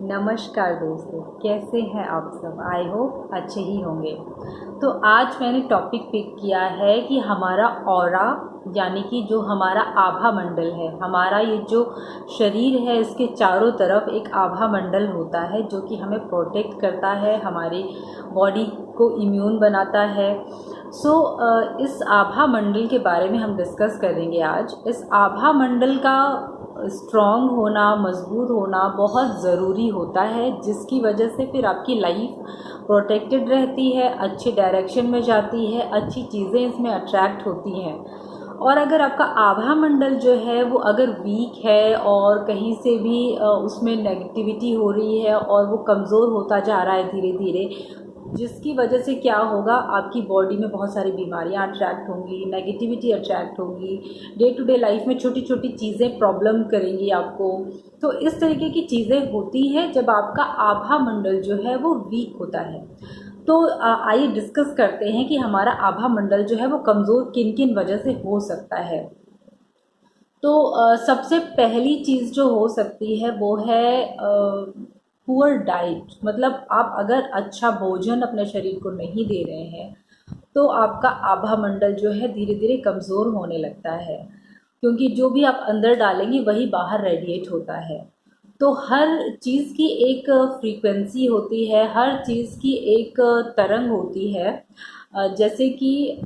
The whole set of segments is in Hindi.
नमस्कार दोस्तों, कैसे हैं आप सब। आई होप अच्छे ही होंगे। तो आज मैंने टॉपिक पिक किया है कि हमारा ऑरा यानी कि जो हमारा आभा मंडल है, हमारा ये जो शरीर है इसके चारों तरफ एक आभा मंडल होता है जो कि हमें प्रोटेक्ट करता है, हमारी बॉडी को इम्यून बनाता है। इस आभा मंडल के बारे में हम डिस्कस करेंगे आज। इस आभा मंडल का स्ट्रॉन्ग होना, मजबूत होना बहुत ज़रूरी होता है, जिसकी वजह से फिर आपकी लाइफ प्रोटेक्टेड रहती है, अच्छी डायरेक्शन में जाती है, अच्छी चीज़ें इसमें अट्रैक्ट होती हैं। और अगर आपका आभा मंडल जो है वो अगर वीक है और कहीं से भी उसमें नेगेटिविटी हो रही है और वो कमज़ोर होता जा रहा है धीरे धीरे, जिसकी वजह से क्या होगा, आपकी बॉडी में बहुत सारी बीमारियां अट्रैक्ट होंगी, नेगेटिविटी अट्रैक्ट होगी, डे टू डे लाइफ में छोटी छोटी चीज़ें प्रॉब्लम करेंगी आपको। तो इस तरीके की चीज़ें होती हैं जब आपका आभा मंडल जो है वो वीक होता है। तो आइए डिस्कस करते हैं कि हमारा आभा मंडल जो है वो कमज़ोर किन किन वजह से हो सकता है। तो सबसे पहली चीज़ जो हो सकती है वो है पुअर डाइट। मतलब आप अगर अच्छा भोजन अपने शरीर को नहीं दे रहे हैं तो आपका आभा मंडल जो है धीरे धीरे कमज़ोर होने लगता है, क्योंकि जो भी आप अंदर डालेंगे वही बाहर रेडिएट होता है। तो हर चीज़ की एक फ्रीक्वेंसी होती है, हर चीज़ की एक तरंग होती है। जैसे कि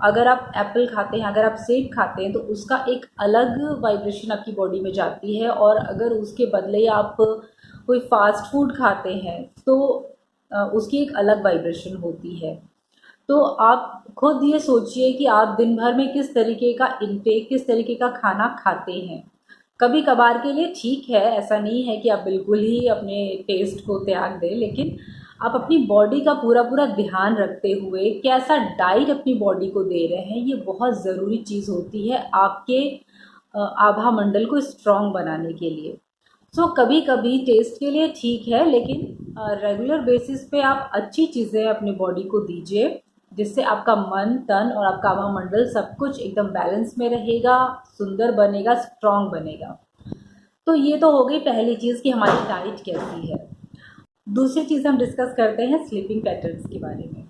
अगर आप एप्पल खाते हैं, अगर आप सेब खाते हैं तो उसका एक अलग वाइब्रेशन आपकी बॉडी में जाती है, और अगर उसके बदले आप कोई फास्ट फूड खाते हैं तो उसकी एक अलग वाइब्रेशन होती है। तो आप खुद ये सोचिए कि आप दिन भर में किस तरीके का इनटेक, किस तरीके का खाना खाते हैं। कभी कभार के लिए ठीक है, ऐसा नहीं है कि आप बिल्कुल ही अपने टेस्ट को त्याग दें, लेकिन आप अपनी बॉडी का पूरा पूरा ध्यान रखते हुए कैसा डाइट अपनी बॉडी को दे रहे हैं, ये बहुत ज़रूरी चीज़ होती है आपके आभा मंडल को स्ट्रॉन्ग बनाने के लिए। कभी कभी टेस्ट के लिए ठीक है, लेकिन रेगुलर बेसिस पे आप अच्छी चीज़ें अपनी बॉडी को दीजिए, जिससे आपका मन, तन और आपका आभा मंडल सब कुछ एकदम बैलेंस में रहेगा, सुंदर बनेगा, स्ट्रॉन्ग बनेगा। तो ये तो हो गई पहली चीज़ कि हमारी डाइट कैसी है। दूसरी चीज़ हम डिस्कस करते हैं स्लीपिंग पैटर्न्स के बारे में।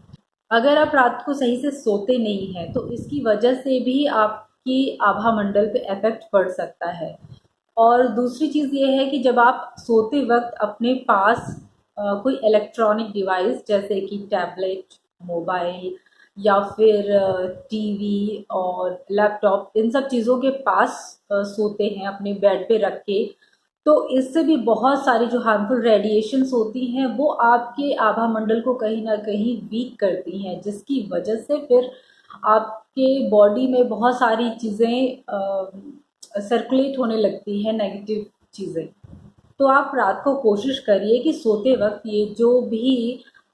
अगर आप रात को सही से सोते नहीं हैं तो इसकी वजह से भी आपकी आभा मंडल पे इफेक्ट पड़ सकता है। और दूसरी चीज़ ये है कि जब आप सोते वक्त अपने पास कोई इलेक्ट्रॉनिक डिवाइस जैसे कि टैबलेट, मोबाइल या फिर टीवी और लैपटॉप, इन सब चीज़ों के पास सोते हैं अपने बेड पे रख के, तो इससे भी बहुत सारी जो हार्मफुल रेडिएशंस होती हैं वो आपके आभा मंडल को कहीं ना कहीं वीक करती हैं, जिसकी वजह से फिर आपके बॉडी में बहुत सारी चीज़ें सर्कुलेट होने लगती हैं, नेगेटिव चीज़ें। तो आप रात को कोशिश करिए कि सोते वक्त ये जो भी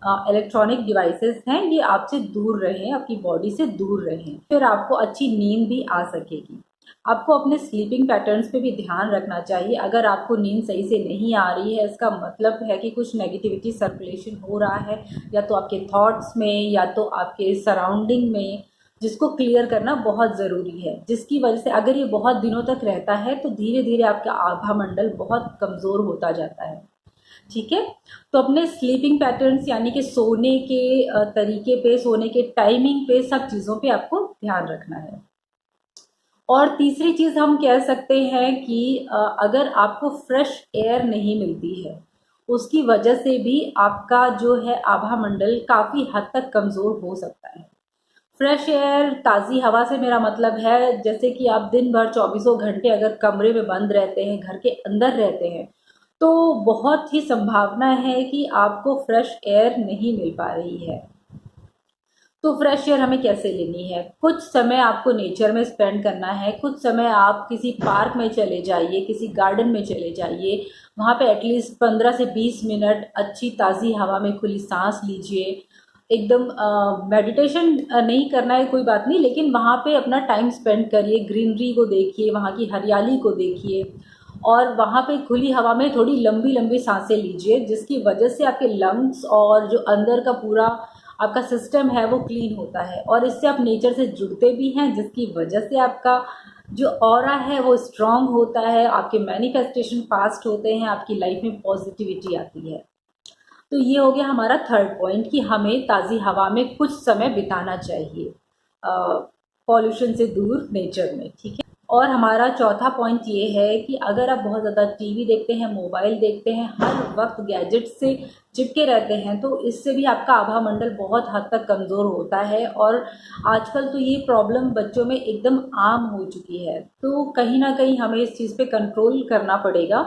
इलेक्ट्रॉनिक डिवाइसेस हैं ये आपसे दूर रहें, आपकी बॉडी से दूर रहें, फिर आपको अच्छी नींद भी आ सकेगी। आपको अपने स्लीपिंग पैटर्न्स पे भी ध्यान रखना चाहिए। अगर आपको नींद सही से नहीं आ रही है, इसका मतलब है कि कुछ नेगेटिविटी सर्कुलेशन हो रहा है, या तो आपके थॉट्स में या तो आपके सराउंडिंग में, जिसको क्लियर करना बहुत ज़रूरी है। जिसकी वजह से अगर ये बहुत दिनों तक रहता है तो धीरे धीरे आपका आभा मंडल बहुत कमज़ोर होता जाता है। ठीक है, तो अपने स्लीपिंग पैटर्न्स यानी कि सोने के तरीके पे, सोने के टाइमिंग पे, सब चीज़ों पे आपको ध्यान रखना है। और तीसरी चीज़ हम कह सकते हैं कि अगर आपको फ्रेश एयर नहीं मिलती है, उसकी वजह से भी आपका जो है आभा मंडल काफ़ी हद तक कमज़ोर हो सकता है। फ्रेश एयर, ताज़ी हवा से मेरा मतलब है जैसे कि आप दिन भर चौबीसों घंटे अगर कमरे में बंद रहते हैं, घर के अंदर रहते हैं, तो बहुत ही संभावना है कि आपको फ्रेश एयर नहीं मिल पा रही है। तो फ्रेश एयर हमें कैसे लेनी है? कुछ समय आपको नेचर में स्पेंड करना है, कुछ समय आप किसी पार्क में चले जाइए, किसी गार्डन में चले जाइए, वहाँ पे एटलीस्ट 15 से 20 मिनट अच्छी ताज़ी हवा में खुली सांस लीजिए। एकदम मेडिटेशन नहीं करना है, कोई बात नहीं, लेकिन वहाँ पे अपना टाइम स्पेंड करिए, ग्रीनरी को देखिए, वहाँ की हरियाली को देखिए, और वहाँ पे खुली हवा में थोड़ी लंबी लंबी सांसें लीजिए, जिसकी वजह से आपके लंग्स और जो अंदर का पूरा आपका सिस्टम है वो क्लीन होता है, और इससे आप नेचर से जुड़ते भी हैं, जिसकी वजह से आपका जो ऑरा है वो स्ट्रांग होता है, आपके मैनिफेस्टेशन फास्ट होते हैं, आपकी लाइफ में पॉजिटिविटी आती है। तो ये हो गया हमारा थर्ड पॉइंट कि हमें ताज़ी हवा में कुछ समय बिताना चाहिए, पॉल्यूशन से दूर, नेचर में, ठीक है। और हमारा चौथा पॉइंट ये है कि अगर आप बहुत ज़्यादा टीवी देखते हैं, मोबाइल देखते हैं, हर वक्त गैजेट से चिपके रहते हैं, तो इससे भी आपका आभा मंडल बहुत हद तक कमज़ोर होता है। और आजकल तो ये प्रॉब्लम बच्चों में एकदम आम हो चुकी है। तो कहीं ना कहीं हमें इस चीज़ पे कंट्रोल करना पड़ेगा।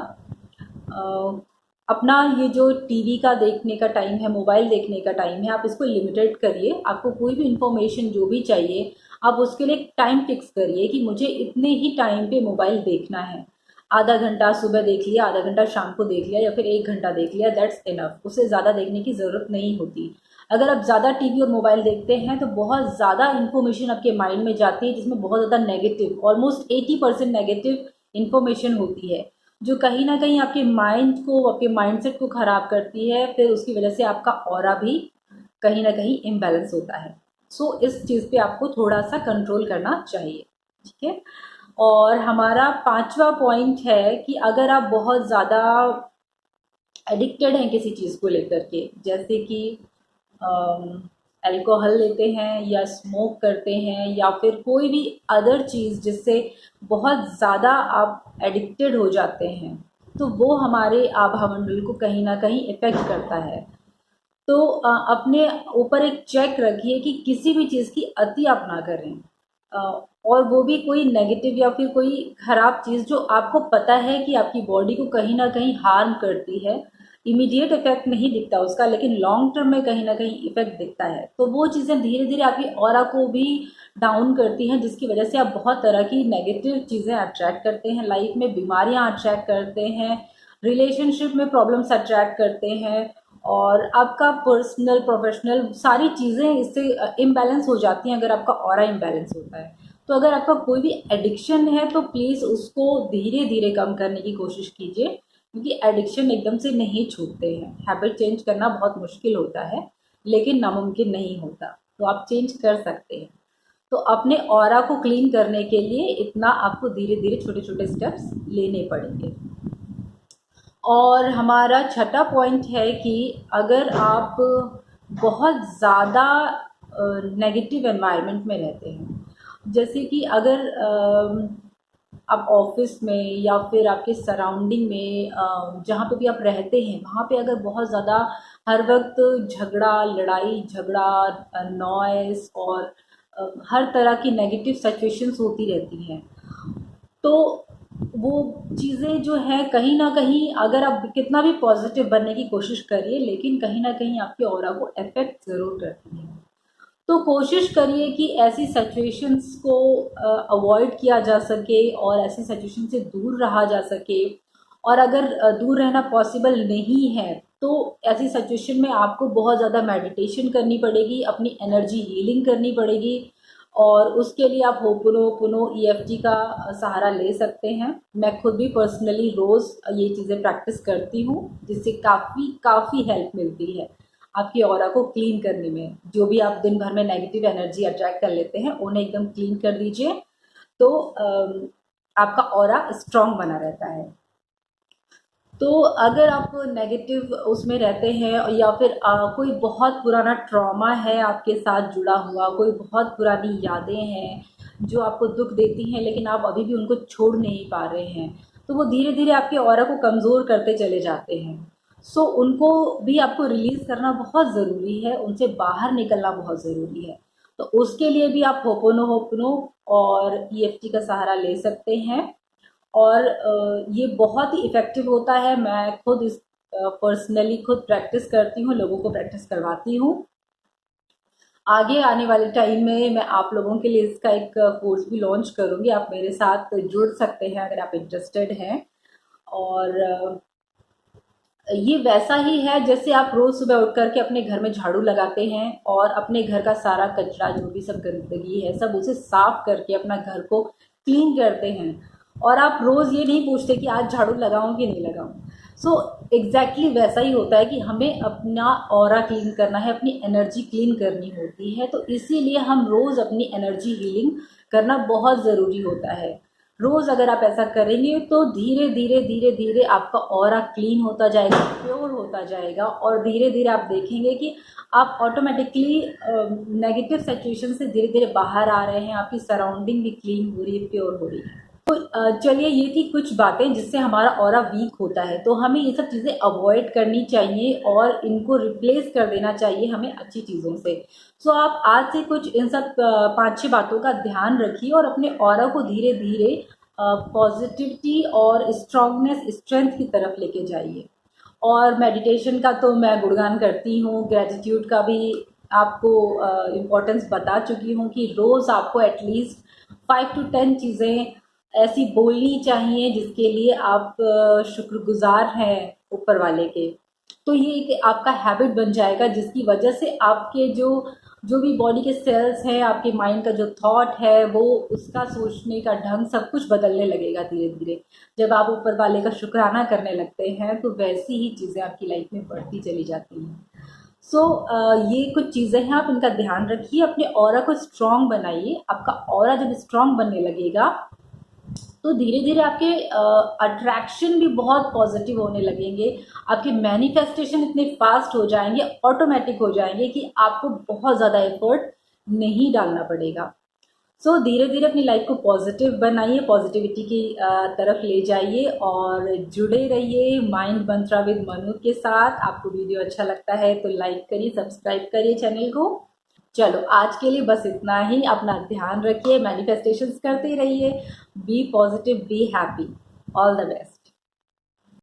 अपना ये जो टीवी का देखने का टाइम है, मोबाइल देखने का टाइम है, आप इसको लिमिटेड करिए। आपको कोई भी इन्फॉर्मेशन जो भी चाहिए, आप उसके लिए एक टाइम फिक्स करिए कि मुझे इतने ही टाइम पे मोबाइल देखना है। आधा घंटा सुबह देख लिया, आधा घंटा शाम को देख लिया, या फिर 1 घंटा देख लिया, दैट्स इनफ। उससे ज़्यादा देखने की ज़रूरत नहीं होती। अगर आप ज़्यादा टीवी और मोबाइल देखते हैं तो बहुत ज़्यादा इन्फॉर्मेशन आपके माइंड में जाती है, जिसमें बहुत ज़्यादा नेगेटिव, ऑलमोस्ट 80% नेगेटिव इन्फॉर्मेशन होती है, जो कहीं ना कहीं आपके माइंड को, आपके माइंडसेट को ख़राब करती है। फिर उसकी वजह से आपका ऑरा भी कहीं ना कहीं इम्बैलेंस होता है। सो इस चीज़ पे आपको थोड़ा सा कंट्रोल करना चाहिए, ठीक है। और हमारा पांचवा पॉइंट है कि अगर आप बहुत ज़्यादा एडिक्टेड हैं किसी चीज़ को लेकर के, जैसे कि अल्कोहल लेते हैं या स्मोक करते हैं या फिर कोई भी अदर चीज़ जिससे बहुत ज़्यादा आप एडिक्टेड हो जाते हैं, तो वो हमारे आभामंडल को कहीं ना कहीं इफ़ेक्ट करता है। तो अपने ऊपर एक चेक रखिए कि किसी भी चीज़ की अति आप ना करें, और वो भी कोई नेगेटिव या फिर कोई ख़राब चीज़ जो आपको पता है कि आपकी बॉडी को कहीं ना कहीं हार्म करती है। इमीडिएट इफेक्ट नहीं दिखता उसका, लेकिन लॉन्ग टर्म में कहीं ना कहीं इफेक्ट दिखता है। तो वो चीज़ें धीरे धीरे आपकी ऑरा को भी डाउन करती हैं, जिसकी वजह से आप बहुत तरह की नेगेटिव चीज़ें अट्रैक्ट करते हैं, लाइफ में बीमारियां अट्रैक्ट करते हैं, रिलेशनशिप में प्रॉब्लम्स अट्रैक्ट करते हैं, और आपका पर्सनल प्रोफेशनल सारी चीज़ें इससे इम्बैलेंस हो जाती हैं अगर आपका ऑरा इम्बैलेंस होता है। तो अगर आपका कोई भी एडिक्शन है तो प्लीज़ उसको धीरे धीरे कम करने की कोशिश कीजिए, क्योंकि एडिक्शन एकदम से नहीं छूटते हैं। हैबिट चेंज करना बहुत मुश्किल होता है, लेकिन नामुमकिन नहीं होता। तो आप चेंज कर सकते हैं। तो अपने ऑरा को क्लीन करने के लिए इतना आपको धीरे धीरे छोटे छोटे स्टेप्स लेने पड़ेंगे। और हमारा छठा पॉइंट है कि अगर आप बहुत ज़्यादा नेगेटिव एनवायरनमेंट में रहते हैं, जैसे कि अगर आप ऑफिस में या फिर आपके सराउंडिंग में जहाँ पे भी आप रहते हैं, वहाँ पे अगर बहुत ज़्यादा हर वक्त झगड़ा, लड़ाई झगड़ा, नॉइस और हर तरह की नेगेटिव सिचुएशंस होती रहती हैं, तो वो चीज़ें जो है कहीं ना कहीं, अगर आप कितना भी पॉजिटिव बनने की कोशिश करिए, लेकिन कहीं ना कहीं आपके ऑरा को अफेक्ट ज़रूर करती है। तो कोशिश करिए कि ऐसी सिचुएशंस को अवॉइड किया जा सके और ऐसी सिचुएशन से दूर रहा जा सके। और अगर दूर रहना पॉसिबल नहीं है तो ऐसी सिचुएशन में आपको बहुत ज़्यादा मेडिटेशन करनी पड़ेगी, अपनी एनर्जी हीलिंग करनी पड़ेगी, और उसके लिए आप होपुनो EFT का सहारा ले सकते हैं। मैं खुद भी पर्सनली रोज़ ये चीज़ें प्रैक्टिस करती हूँ, जिससे काफ़ी हेल्प मिलती है आपकी ऑरा को क्लीन करने में। जो भी आप दिन भर में नेगेटिव एनर्जी अट्रैक्ट कर लेते हैं, उन्हें एकदम क्लीन कर दीजिए, तो आपका ऑरा स्ट्रांग बना रहता है। तो अगर आप नेगेटिव उसमें रहते हैं या फिर कोई बहुत पुराना ट्रॉमा है आपके साथ जुड़ा हुआ, कोई बहुत पुरानी यादें हैं जो आपको दुख देती हैं, लेकिन आप अभी भी उनको छोड़ नहीं पा रहे हैं, तो वो धीरे धीरे आपके ऑरा को कमज़ोर करते चले जाते हैं। सो उनको भी आपको रिलीज़ करना बहुत ज़रूरी है, उनसे बाहर निकलना बहुत ज़रूरी है। तो उसके लिए भी आप होपोनो और EFT का सहारा ले सकते हैं, और ये बहुत ही इफ़ेक्टिव होता है। मैं खुद इस पर्सनली खुद प्रैक्टिस करती हूँ, लोगों को प्रैक्टिस करवाती हूँ। आगे आने वाले टाइम में मैं आप लोगों के लिए इसका एक कोर्स भी लॉन्च करूँगी, आप मेरे साथ जुड़ सकते हैं अगर आप इंटरेस्टेड हैं। और ये वैसा ही है जैसे आप रोज़ सुबह उठ करके अपने घर में झाड़ू लगाते हैं और अपने घर का सारा कचरा, जो भी सब गंदगी है, सब उसे साफ करके अपना घर को क्लीन करते हैं, और आप रोज़ ये नहीं पूछते कि आज झाड़ू लगाऊं कि नहीं लगाऊं। सो एग्जैक्टली वैसा ही होता है कि हमें अपना ऑरा क्लीन करना है, अपनी एनर्जी क्लीन करनी होती है। तो इसीलिए हम रोज़ अपनी एनर्जी हीलिंग करना बहुत ज़रूरी होता है। रोज़ अगर आप ऐसा करेंगे तो धीरे धीरे धीरे धीरे आपका ऑरा क्लीन होता जाएगा, प्योर होता जाएगा, और धीरे धीरे आप देखेंगे कि आप ऑटोमेटिकली नेगेटिव सिचुएशन से धीरे धीरे बाहर आ रहे हैं, आपकी सराउंडिंग भी क्लीन हो रही है, प्योर हो रही है। तो चलिए, ये थी कुछ बातें जिससे हमारा ऑरा वीक होता है, तो हमें ये सब चीज़ें अवॉइड करनी चाहिए और इनको रिप्लेस कर देना चाहिए हमें अच्छी चीज़ों से। सो आप आज से कुछ इन सब 5-6 बातों का ध्यान रखिए और अपने ऑरा को धीरे धीरे पॉजिटिविटी और स्ट्रांगनेस, स्ट्रेंथ की तरफ लेके जाइए। और मेडिटेशन का तो मैं गुणगान करती हूँ, ग्रेटिट्यूड का भी आपको इम्पोर्टेंस बता चुकी हूँ कि रोज़ आपको एटलीस्ट 5 to 10 चीज़ें ऐसी बोलनी चाहिए जिसके लिए आप शुक्रगुजार हैं ऊपर वाले के। तो ये एक आपका हैबिट बन जाएगा जिसकी वजह से आपके जो जो भी बॉडी के सेल्स हैं, आपके माइंड का जो थॉट है, वो उसका सोचने का ढंग सब कुछ बदलने लगेगा धीरे धीरे। जब आप ऊपर वाले का शुक्राना करने लगते हैं तो वैसी ही चीज़ें आपकी लाइफ में बढ़ती चली जाती हैं। सो ये कुछ चीज़ें हैं, आप इनका ध्यान रखिए, अपने ऑरा को स्ट्रॉन्ग बनाइए। आपका ऑरा जब स्ट्रॉन्ग बनने लगेगा तो धीरे धीरे आपके अट्रैक्शन भी बहुत पॉजिटिव होने लगेंगे, आपके मैनिफेस्टेशन इतने फास्ट हो जाएंगे, ऑटोमेटिक हो जाएंगे कि आपको बहुत ज़्यादा एफर्ट नहीं डालना पड़ेगा। सो धीरे धीरे अपनी लाइफ को पॉजिटिव बनाइए, पॉजिटिविटी की तरफ ले जाइए और जुड़े रहिए माइंड मंत्रा विद मनु के साथ। आपको वीडियो अच्छा लगता है तो लाइक करिए, सब्सक्राइब करिए चैनल को। चलो, आज के लिए बस इतना ही। अपना ध्यान रखिए, मैनिफेस्टेशंस करते रहिए, be positive, be happy. All the best.